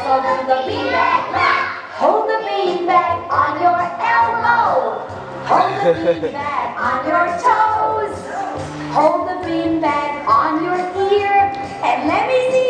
also do the beanbag. Hold the beanbag on your elbow. Hold the beanbag on your toes. Hold the beanbag on your ear. And let me see